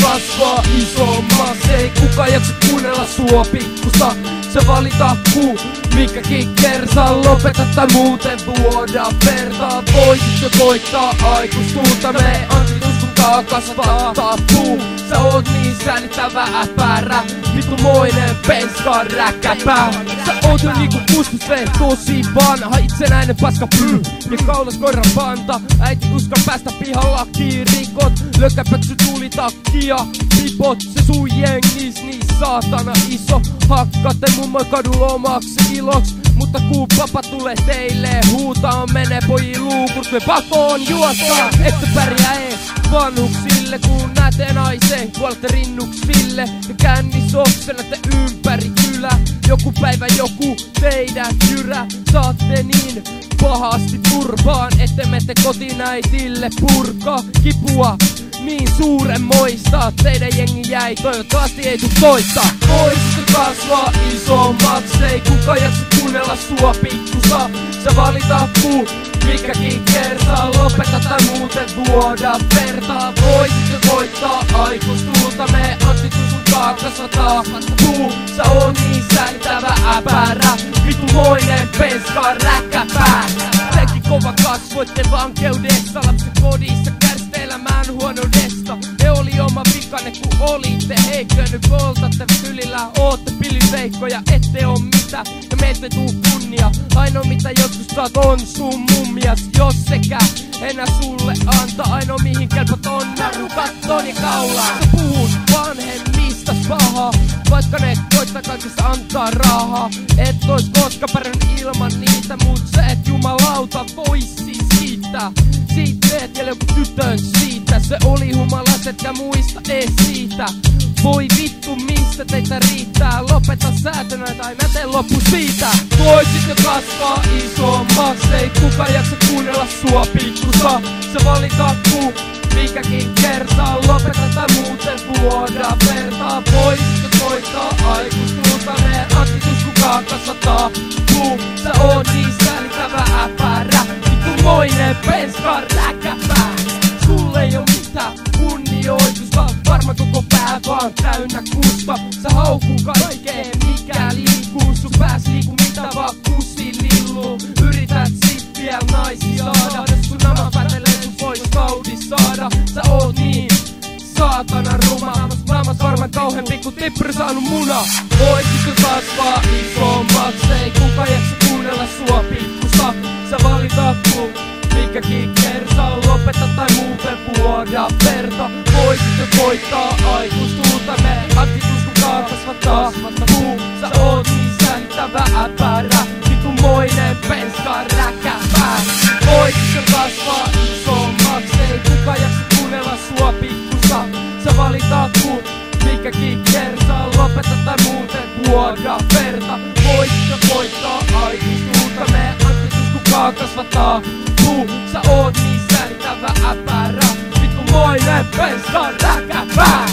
kasvaa isommaksi. Ei kuka jaksa kuunnella sua pikkusta. Se valita kuu, mikäkin kersaa. Lopeta tai muuten vuoda vertaa. Voisit jo koittaa aikuistuutta. Me antituskuntaa kasvattaa puu. Sä oot niin säälittävä äpärä. Vitumoinen penska räkäpää. Sä oot jo niinku 60 tosi vanha. Itsenäinen paska ja kaulas koiran panta. Äiti uskan päästä pihalla kiirikot. Lökäpöksy tuli takkia pipot. Se sun jengis niin saatana iso. Hakkatte mummoi kadulla omaksi iloks. Mutta kun papa tulee teille huutaa, menee pojii luukut. Me pakoon juostaa, ette pärjää ees vanhuksille. Kun näette naisen, kuolette rinnuksille. Ja kännis oksennatte ympäri kylä. Joku päivä joku teidän jyrä. Saatte niin pahasti turvaan, ette mette kotinäitille purkaa kipua. Niin suuremmoista teidän jengi jäi, toivottavasti ei tuu toista. Voisitte kasvaa isommaksi, ei kuka jaksa kuunnella sua pikkusa. Sä valita kuu, mikäkin kertaa. Lopeta tai muuten vuoda vertaa. Voisitte voittaa aikuistuulta, me antitusunkaan kasvataa puu. Sä oot niin säälittävä äpärä, vitumoinen penska räkäpää. Tekin kova kasvoitte vankeudessa, lapsen kodissa kärsitte elämään huonoudesta. Ne oli oma vikanne kun olitte heikkönyt, poltatte tylillä, ootte piliveikkoja, ette oo mitä ja meiltä tuu kunnia. Ainoa mitä joskus saat on sun mummias, jos sekä enää sulle anta. Ainoa mihin kelpat on naru kattoon ja kaulaan. Sä puhut vanhemmistas pahaa, vaikka ne koittaa kaikessa antaa rahaa. Et ois koska pärjännyt ilman niitä, mut sä et jumalauta voisi siitä. Siitä teet jäljellä joku tytön siitä. Se oli humalaiset ja muista ees siitä. Voi vittu mistä teitä riittää. Lopeta säätönä tai mä teen loppu siitä. Voisit jo kasvaa isommaksi. Ei kuka jaksa kuunnella sua pikkusa. Se valita kuu, mikäkin kertaa. Lopeta tai muuten vuoda vertaa. Voisit jo koittaa aikuistuulta. Me antitus kukaan kasvattaa puu. Sä oot niin säälittävä äpärä. Vitumoinen penska räkäpää. Sulle ei oo mitään kunnioitusta. Varma koko pää vaan täynnä kusta. Sä haukuu kaikkeen mikä liikkuu. Sun pääs liiku mitä vaan kussi lilluu. Yrität sit vielä naisia saada. Jos sun nama pätelee sun vois taudis saada. Sä oot niin saatana ruma. Maailmas varmaan kauhempi kun tippuri saanut muna. Voisitko kasvaa isommaksi? Ei kuka jaksa kuunnella sua pikkusta. Sä valita kuu, mikäkin kersaa. Lopeta tai muuten vuoda verta. Voisitko voittaa aikuistuulta. Me aktitus kukaan kasvattaa puu. Sä oot niin säälittävä äpärä. Vitumoinen penska räkäpää. Voisitko kasvaa isommaksi? Ei kuka jaksa kuunnella sua pikkusa. Sä valita kuu, mikäkin kersaa. Lopeta tai muuten vuoda verta. Voisitko voittaa aikuistuulta. Me aktitus kukaan kasvattaa puu. Sä oot niin säälittävä äpärä. Vitumoinen penska räkäpää.